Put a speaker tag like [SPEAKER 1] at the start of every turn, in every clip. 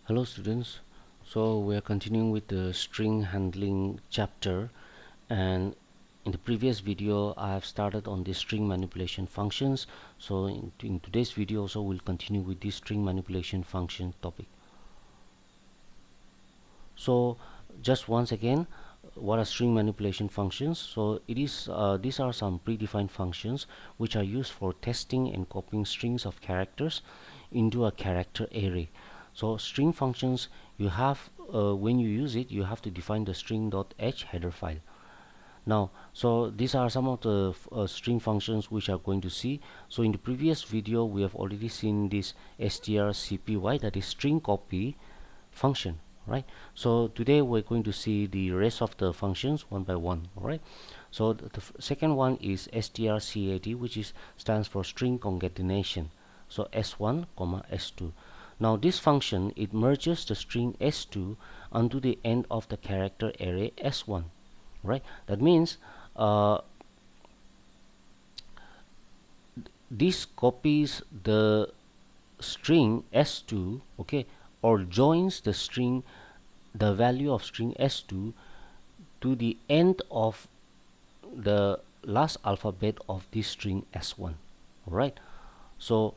[SPEAKER 1] Hello students, so we are continuing with the string handling chapter, and in the previous video I have started on the string manipulation functions. So in today's video also we'll continue with this string manipulation function topic. So just once again, what are string manipulation functions? So it is these are some predefined functions which are used for testing and copying strings of characters into a character array. So string functions, you have when you use it, you have to define the string.h header file. Now, so these are some of the string functions which are going to see. So in the previous video we have already seen this strcpy, that is string copy function, right? So today we're going to see the rest of the functions one by one. All right, so the second one is strcat, which is stands for string concatenation. So s1 comma s2. Now this function, it merges the string s2 onto the end of the character array s1, right? That means this copies the string s2, okay, or joins the value of string s2 to the end of the last alphabet of this string s1. Right, so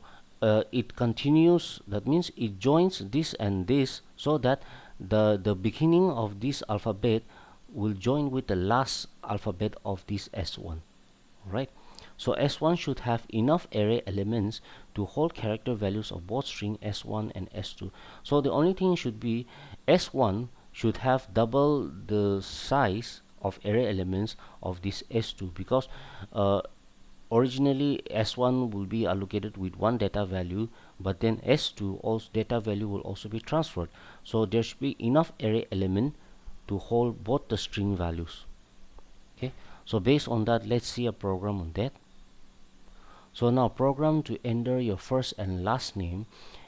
[SPEAKER 1] it continues, that means it joins this and this, so that the beginning of this alphabet will join with the last alphabet of this s1. Right, so s1 should have enough array elements to hold character values of both string s1 and s2. So the only thing should be s1 should have double the size of array elements of this s2, because originally s1 will be allocated with one data value, but then s2 also data value will also be transferred. So there should be enough array element to hold both the string values. Okay, so based on that, let's see a program on that. So now program to enter your first and last name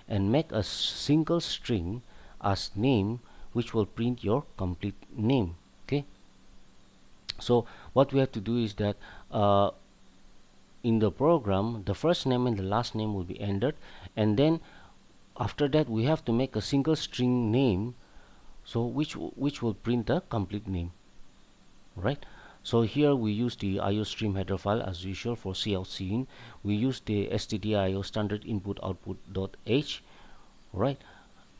[SPEAKER 1] and make a single string as name, which will print your complete name. Okay, so what we have to do is that in the program, the first name and the last name will be entered, and then after that we have to make a single string name, so which will print the complete name. Right, so here we use the iostream header file as usual for cout scene. We use the stdio standard input output.h, right,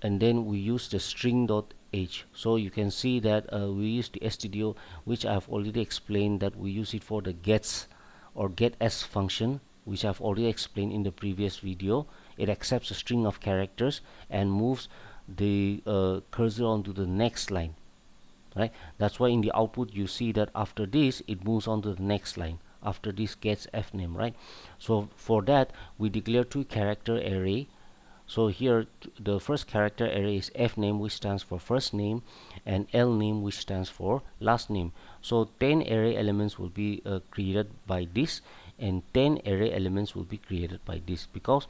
[SPEAKER 1] and then we use the string.h. so you can see that we use the stdio, which I have already explained that we use it for the gets or getS function, which I've already explained in the previous video. It accepts a string of characters and moves the cursor onto the next line. Right, that's why in the output you see that after this it moves on to the next line after this gets f name. Right, so for that we declare two character array. So here the first character array is f name, which stands for first name, and l name, which stands for last name. So 10 array elements will be created by this, and 10 array elements will be created by this. Because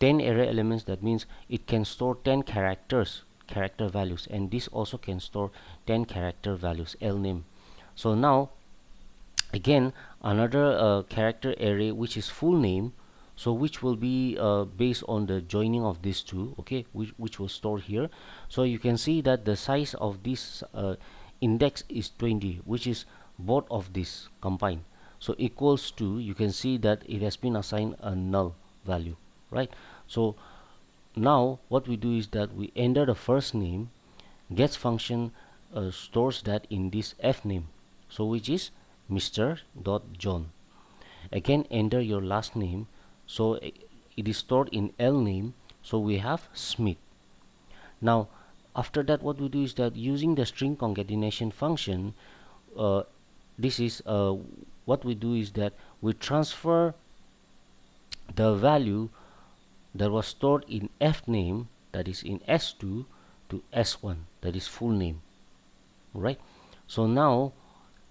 [SPEAKER 1] 10 array elements, that means it can store 10 character values, and this also can store 10 character values, l name. So now again another character array, which is full name, so which will be based on the joining of these two, okay, which will store here. So you can see that the size of this index is 20, which is both of these combined, so equals to, you can see that it has been assigned a null value. Right, so now what we do is that we enter the first name. Gets function stores that in this f name, so which is Mr. John. Again enter your last name, so it is stored in l name, so we have Smith. Now after that what we do is that using the string concatenation function, this is what we do is that we transfer the value that was stored in f name, that is in s2, to s1, that is full name. Right, so now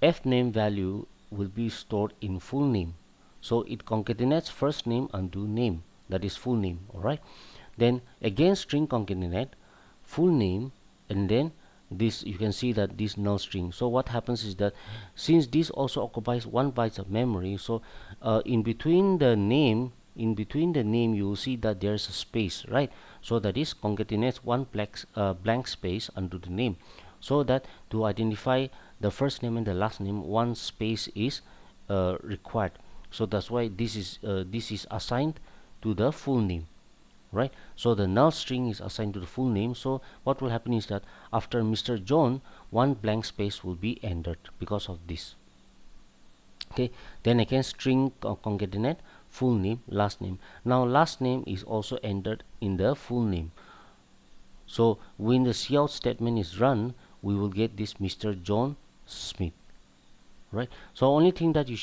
[SPEAKER 1] f name value will be stored in full name, so it concatenates first name unto name, that is full name. All right, then again string concatenate full name, and then this, you can see that this null string. So what happens is that since this also occupies 1 byte of memory, so in between the name in between the name you will see that there's a space, right? So that is concatenates one blank space under the name, so that to identify the first name and the last name, one space is required. So that's why this is assigned to the full name, right? So the null string is assigned to the full name. So what will happen is that after Mr. John, one blank space will be entered because of this. Okay, then again string concatenate full name, last name. Now last name is also entered in the full name. So when the cout statement is run, we will get this Mr. John Smith, right? So only thing that you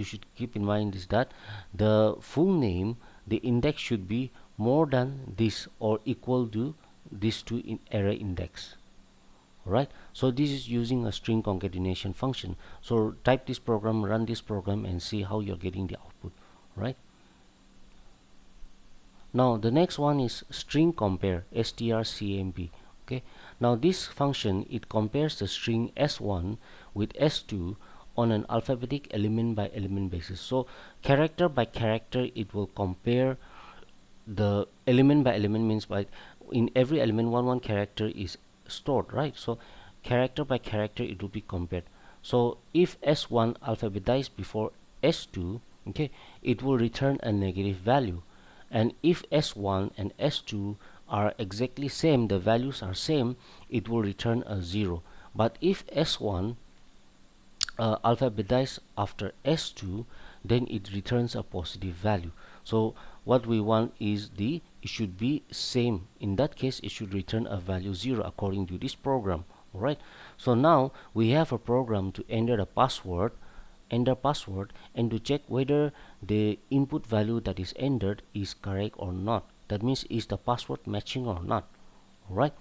[SPEAKER 1] should keep in mind is that the full name, the index should be more than this or equal to these two in array index, right? So this is using a string concatenation function. So type this program, run this program, and see how you're getting the output, right? Now the next one is string compare, strcmp. Okay, now this function, it compares the string s1 with s2 on an alphabetic element by element basis. So character by character it will compare the element by element, means by in every element one character is stored, right? So character by character it will be compared. So if s1 alphabetized before s2, okay, it will return a negative value, and if s1 and s2 are exactly same, the values are same, it will return a 0. But if s1 alphabetized after s2, then it returns a positive value. So what we want is it should be same. In that case, it should return a value 0 according to this program. Alright, so now we have a program to enter the password, and to check whether the input value that is entered is correct or not. That means, is the password matching or not. Alright,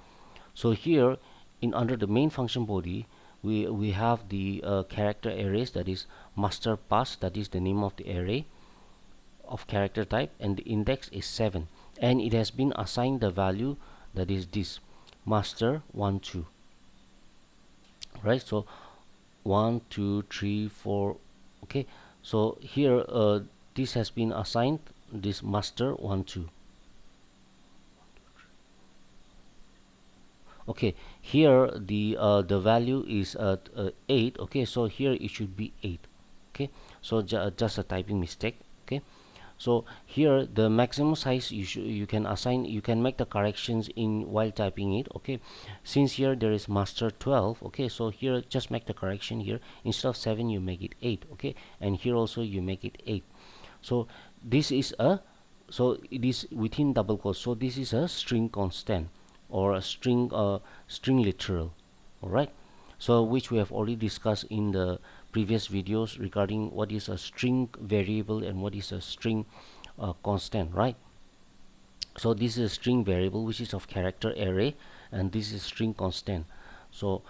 [SPEAKER 1] so here in under the main function body, we have the character arrays, that is master pass, that is the name of the array of character type, and the index is 7, and it has been assigned the value that is this master 1 2, right? So 1 2 3 4. Okay, so here this has been assigned this master 1 2. Okay, here the value is 8. Okay, so here it should be 8. Okay, so just a typing mistake. Okay, so here the maximum size you can assign, you can make the corrections in while typing it. Okay, since here there is master 12. Okay, so here just make the correction here, instead of 7 you make it 8. Okay, and here also you make it 8. So this is so it is within double quotes, so this is a string constant or a string literal. All right, so which we have already discussed in the previous videos regarding what is a string variable and what is a string constant, right? So this is a string variable which is of character array, and this is string constant. So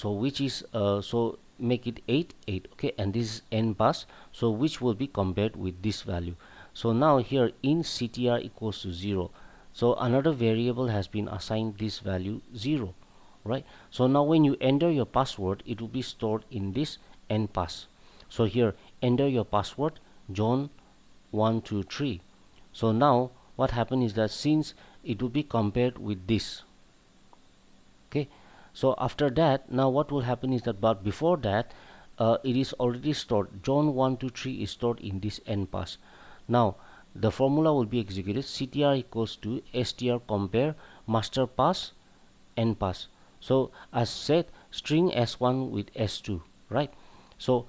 [SPEAKER 1] which is so make it 8 8. Okay, and this is n bus, so which will be compared with this value. So now here in ctr equals to 0, so another variable has been assigned this value 0, right? So now when you enter your password, it will be stored in this npass. So here enter your password John 1 2 3. So now what happened is that since it will be compared with this, okay, so after that, now what will happen is that, but before that it is already stored, John 1 2 3 is stored in this npass. Now the formula will be executed, ctr equals to str compare master pass npass. So as said, string s1 with s2, right? So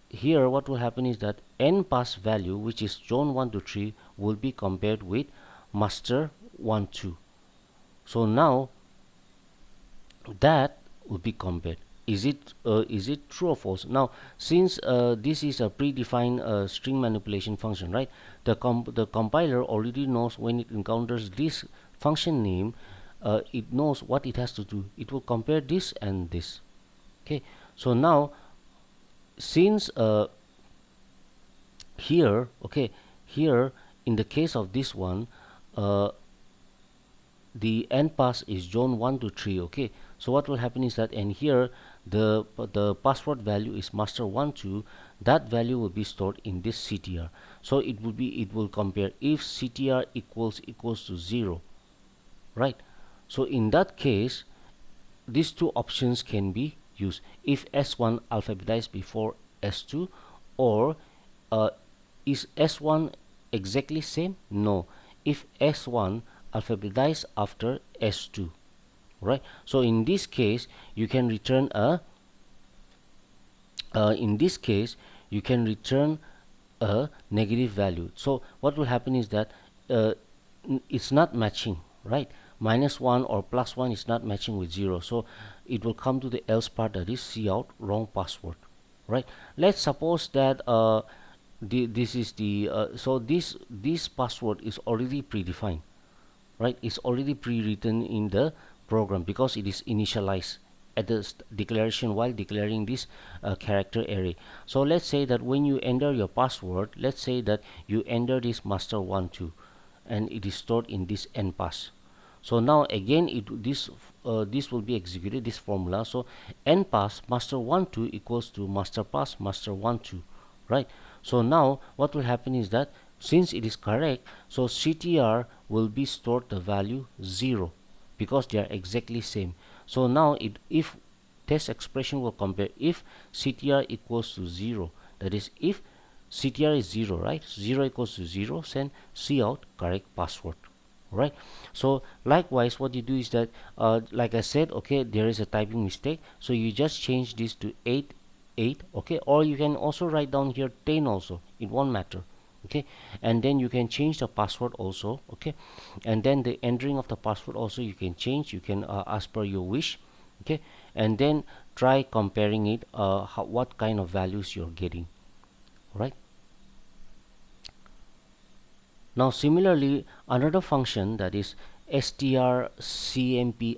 [SPEAKER 1] here what will happen is that npass value, which is John 1 to 3, will be compared with master 1 2. So now that will be compared. Is it true or false? Now since this is a predefined string manipulation function, right? The compiler already knows when it encounters this function name, it knows what it has to do. It will compare this and this. Okay, so now since here, okay, here in the case of this one, the npass is John 1 to 3. Okay, so what will happen is that, and here the password value is master 1 2, that value will be stored in this CTR. So it will compare if CTR equals to 0, right? So in that case, these two options can be used. If S1 alphabetized before S2, or is S1 exactly same? No. If S1 alphabetized after S2, right? So in this case, you can return a negative value. So what will happen is that it's not matching, right? -1 or +1 is not matching with 0, so it will come to the else part, that is cout wrong password, right? Let's suppose that this is the so this password is already predefined, right? It's already pre-written in the program because it is initialized at the declaration while declaring this character array. So let's say that when you enter your password, let's say that you enter this master12 and it is stored in this npass. So now again this will be executed, this formula. So npass master12 equals to masterpass master12, right? So now what will happen is that since it is correct, so CTR will be stored the value 0 because they are exactly same. So now if test expression will compare if CTR equals to 0, that is if CTR is 0, right? 0 equals to 0, send cout correct password, right? So likewise what you do is that like I said, okay, there is a typing mistake, so you just change this to 8, okay, or you can also write down here 10 also, it won't matter, okay. And then you can change the password also, okay, and then the entering of the password also you can change, you can as per your wish, okay. And then try comparing it, what kind of values you're getting, right? Now similarly, another function, that is strcmpi.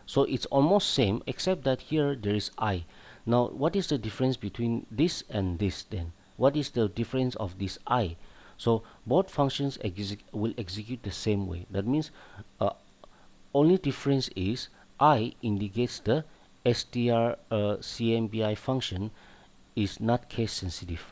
[SPEAKER 1] So it's almost same except that here there is I. Now what is the difference between this and this then? What is the difference of this I? So both functions will execute the same way. That means only difference is I indicates the strcmpi function is not case sensitive,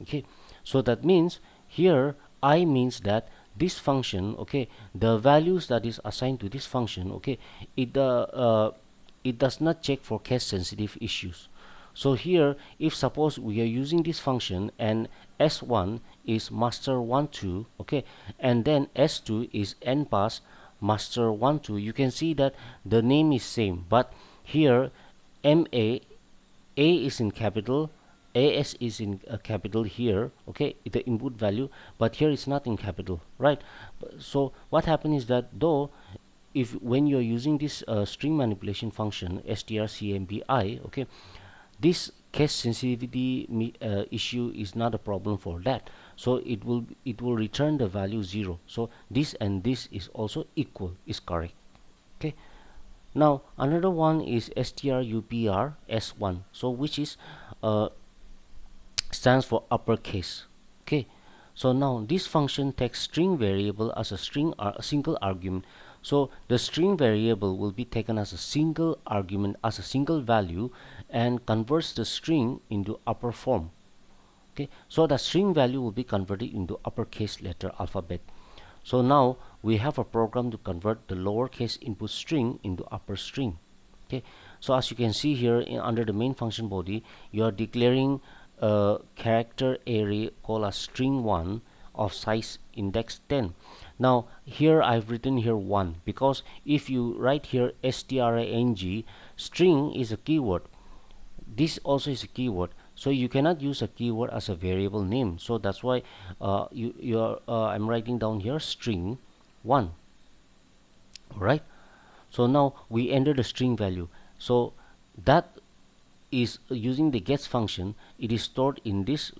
[SPEAKER 1] okay. So that means here I means that this function, okay, the values that is assigned to this function, okay, it does not check for case sensitive issues. So here if suppose we are using this function and S1 is master12, okay, and then S2 is npass master12, you can see that the name is same, but here MA, A is in capital, AS is in capital here, okay, the input value, but here it's not in capital, right? So what happens is that though if when you're using this string manipulation function strcmpi, okay, this case sensitivity issue is not a problem for that, so it will return the value 0. So this and this is also equal, is correct, okay. Now another one is strupr s1, so which is stands for uppercase, okay. So now this function takes string variable as a single argument. So the string variable will be taken as a single argument, as a single value, and converts the string into upper form, okay. So the string value will be converted into uppercase letter alphabet. So now we have a program to convert the lowercase input string into upper string, okay. So as you can see here under the main function body, you are declaring a character array called as string1 of size index 10. Now here I've written here 1 because if you write here string, string is a keyword, this also is a keyword, so you cannot use a keyword as a variable name. So that's why I'm writing down here string 1, right? So now we enter the string value, so that is using the gets function, it is stored in this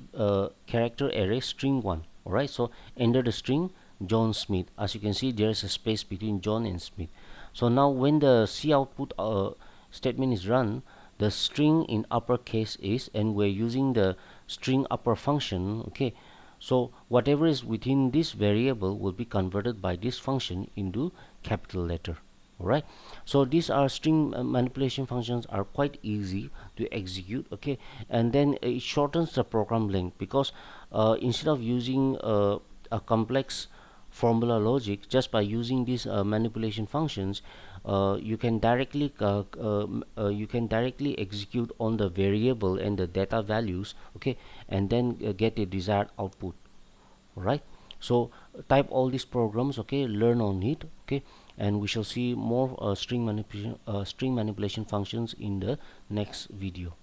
[SPEAKER 1] character array string1, alright. So enter the string John Smith. As you can see, there is a space between John and Smith. So now when the coutput statement is run, the string in uppercase is, and we're using the string upper function, okay. So whatever is within this variable will be converted by this function into capital letter, Alright, so these are string manipulation functions are quite easy to execute. Okay, and then it shortens the program length, because instead of using a complex formula logic, just by using these manipulation functions, you can directly execute on the variable and the data values. Okay, and then get a desired output. Right, so type all these programs, okay, learn on it. Okay, and we shall see more string manipulation functions in the next video.